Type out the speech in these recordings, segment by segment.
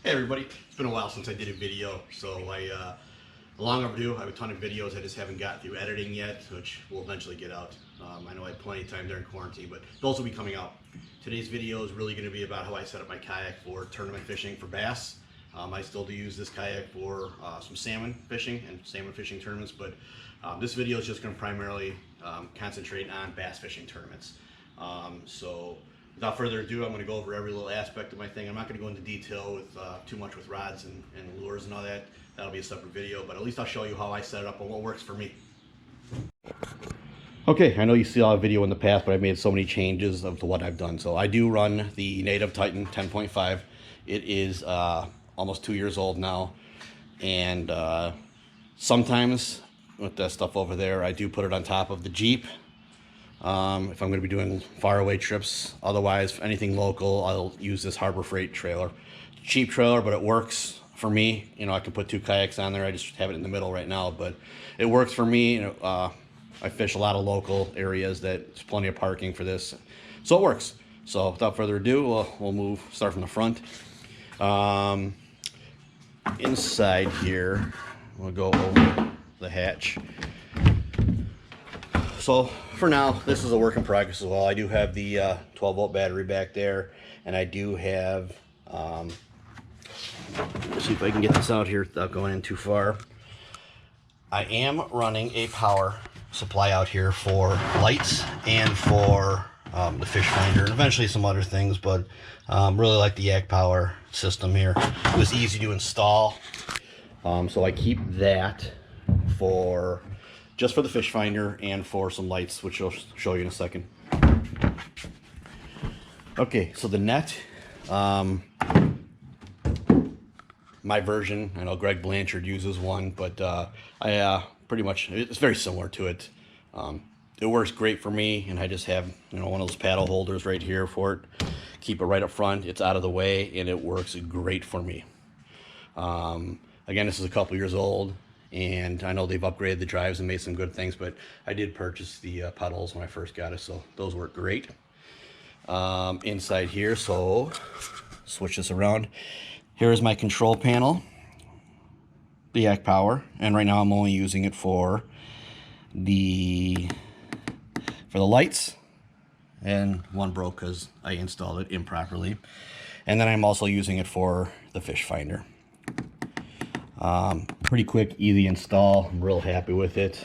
Hey everybody, it's been a while since I did a video, so long overdue. I have a ton of videos I just haven't got through editing yet, which will eventually get out. I know I had plenty of time during quarantine, but those will be coming out. Today's video is really going to be about how I set up my kayak for tournament fishing for bass. I still do use this kayak for some salmon fishing and salmon fishing tournaments, but this video is just going to primarily concentrate on bass fishing tournaments. So without further ado, I'm going to go over every little aspect of my thing. I'm not going to go into detail with too much with rods and lures and all that. That'll be a separate video, but at least I'll show you how I set it up and what works for me. Okay, I know you see a video in the past, but I've made so many changes of what I've done. So I do run the Native Titan 10.5. It is almost 2 years old now, and sometimes with that stuff over there, I do put it on top of the Jeep. If I'm going to be doing faraway trips. Otherwise, anything local, I'll use this Harbor Freight trailer. Cheap trailer, but it works for me. You know, I can put 2 kayaks on there. I just have it in the middle right now, but it works for me. You know, I fish a lot of local areas that there's plenty of parking for this, so it works. So without further ado, we'll start from the front. Inside here, we'll go over the hatch. So for now, this is a work in progress as well. I do have the 12-volt battery back there, and I do have, let's see if I can get this out here without going in too far. I am running a power supply out here for lights and for the fish finder, and eventually some other things, but really like the Yak Power system here. It was easy to install, so I keep that for just for the fish finder and for some lights, which I'll show you in a second. Okay, so the net, my version, I know Greg Blanchard uses one, but I pretty much, it's very similar to it. It works great for me, and I just have, you know, one of those paddle holders right here for it. Keep it right up front, it's out of the way, and it works great for me. Again, this is a couple years old, and I know they've upgraded the drives and made some good things, but I did purchase the pedals when I first got it, so those work great. Inside here, so switch this around. Here is my control panel, the Yak Power, and right now I'm only using it for the lights, and one broke because I installed it improperly, and then I'm also using it for the fish finder. Pretty quick, easy install. I'm real happy with it.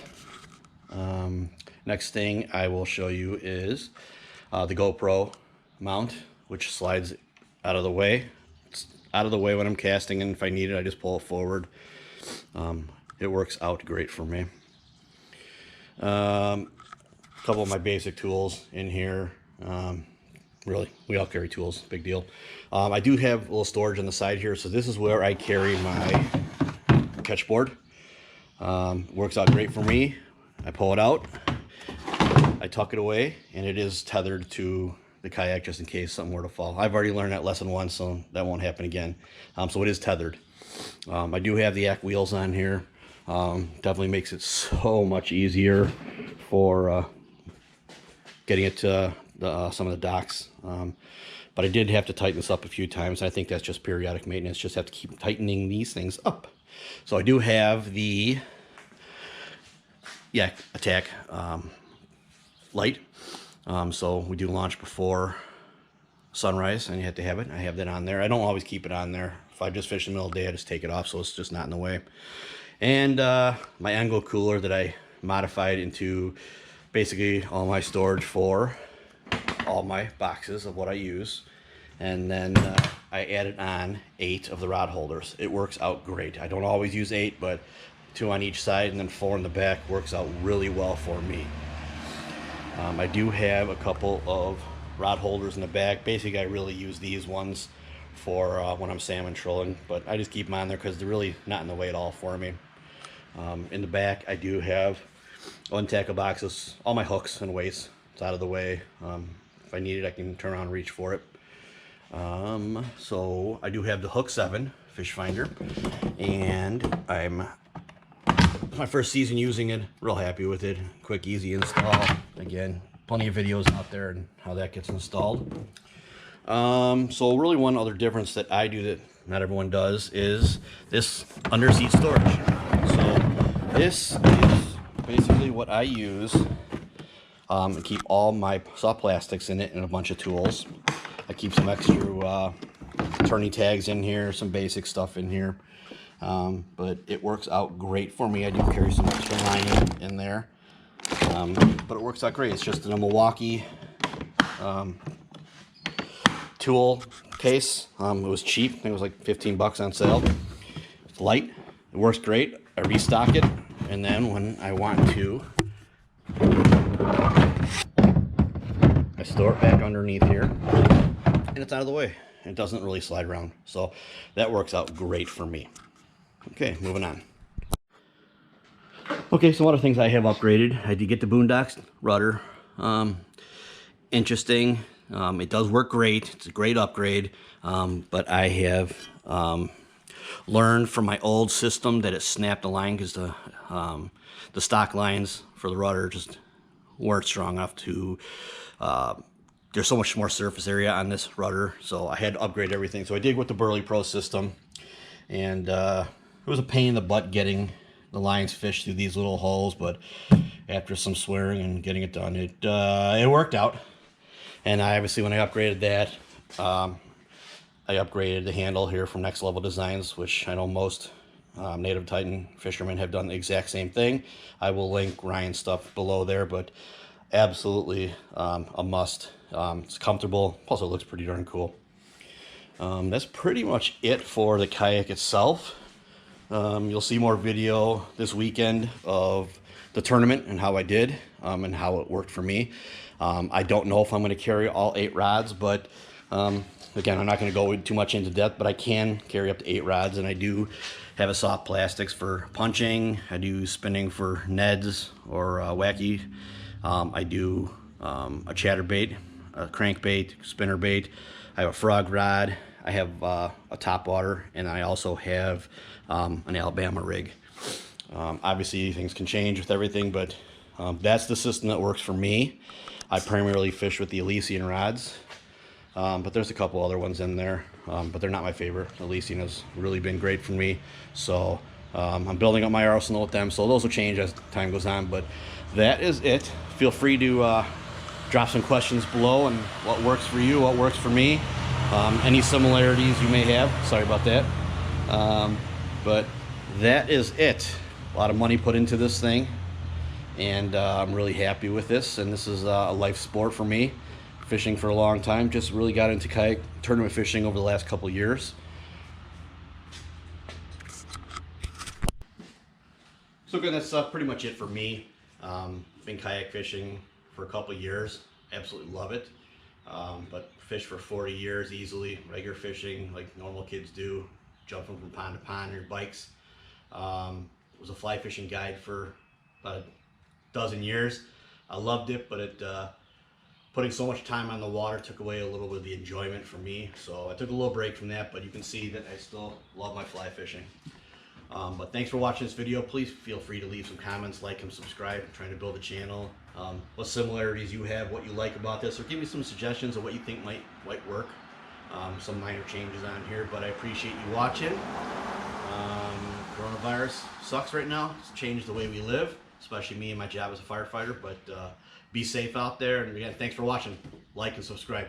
Next thing I will show you is the GoPro mount, which slides out of the way. It's out of the way when I'm casting, and if I need it, I just pull it forward. It works out great for me. A couple of my basic tools in here. Really, we all carry tools, big deal. I do have a little storage on the side here, so this is where I carry my catch board. Works out great for me. I pull it out, I tuck it away, and it is tethered to the kayak just in case something were to fall. I've already learned that lesson once, so that won't happen again. So it is tethered. I do have the Yak wheels on here. Definitely makes it so much easier for getting it to some of the docks. But I did have to tighten this up a few times. I think that's just periodic maintenance. Just have to keep tightening these things up. So I do have the Yak Attack light. So we do launch before sunrise, and you have to have it. I have that on there. I don't always keep it on there. If I just fish in the middle of the day, I just take it off, so it's just not in the way. And my angle cooler that I modified into basically all my storage for all my boxes of what I use. And then I added on 8 of the rod holders. It works out great. I don't always use 8, but 2 on each side and then 4 in the back works out really well for me. I do have a couple of rod holders in the back. Basically, I really use these ones for when I'm salmon trolling, but I just keep them on there because they're really not in the way at all for me. In the back, I do have tackle boxes, all my hooks and weights. It's out of the way. If I need it, I can turn around and reach for it. So I do have the Hook 7 fish finder, and it's my first season using it. Real happy with it. Quick, easy install. Again, plenty of videos out there and how that gets installed. So really one other difference that I do that not everyone does, is this underseat storage. So this is basically what I use to keep all my soft plastics in it and a bunch of tools. I keep some extra turning tags in here, some basic stuff in here. But it works out great for me. I do carry some extra lining in there. But it works out great. It's just in a Milwaukee tool case. It was cheap. I think it was like 15 bucks on sale. It's light. It works great. I restock it, and then when I want to, I store it back underneath here, and it's out of the way. It doesn't really slide around, so that works out great for me. Okay, moving on. Okay, so a lot of things I have upgraded. I did get the Boondocks rudder. Interesting. It does work great. It's a great upgrade. But I have learned from my old system that it snapped a line because the stock lines for the rudder just weren't strong enough to. There's so much more surface area on this rudder, so I had to upgrade everything. So I did with the Burley Pro system, and it was a pain in the butt getting the lines fished through these little holes, but after some swearing and getting it done, it worked out. And I obviously, when I upgraded that, I upgraded the handle here from Next Level Designs, which I know most Native Titan fishermen have done the exact same thing. I will link Ryan's stuff below there, but absolutely a must. It's comfortable, plus it looks pretty darn cool. That's pretty much it for the kayak itself. You'll see more video this weekend of the tournament and how I did and how it worked for me. I don't know if I'm going to carry all 8 rods, but again, I'm not going to go too much into depth, but I can carry up to 8 rods, and I do have a soft plastics for punching. I do spinning for Neds or wacky. I do a chatterbait, a crankbait, spinnerbait. I have a frog rod. I have a topwater, and I also have an Alabama rig. Obviously, things can change with everything, but that's the system that works for me. I primarily fish with the Elysian rods, but there's a couple other ones in there, but they're not my favorite. Elysian has really been great for me, so I'm building up my arsenal with them, so those will change as time goes on, but that is it. Feel free to drop some questions below on what works for you, what works for me, any similarities you may have. Sorry about that. But that is it. A lot of money put into this thing, and I'm really happy with this, and this is a life sport for me. Fishing for a long time, just really got into kayak tournament fishing over the last couple years. So again, that's pretty much it for me. Been kayak fishing for a couple years, absolutely love it. But fish for 40 years easily, regular fishing like normal kids do, jumping from pond to pond on your bikes. Was a fly fishing guide for about a dozen years. I loved it, but it putting so much time on the water took away a little bit of the enjoyment for me. So I took a little break from that, but you can see that I still love my fly fishing. But thanks for watching this video. Please feel free to leave some comments, like and subscribe. I'm trying to build a channel. What similarities you have, what you like about this, or give me some suggestions of what you think might work. Some minor changes on here, but I appreciate you watching. Coronavirus sucks right now. It's changed the way we live, especially me and my job as a firefighter, but be safe out there. And again, thanks for watching. Like and subscribe.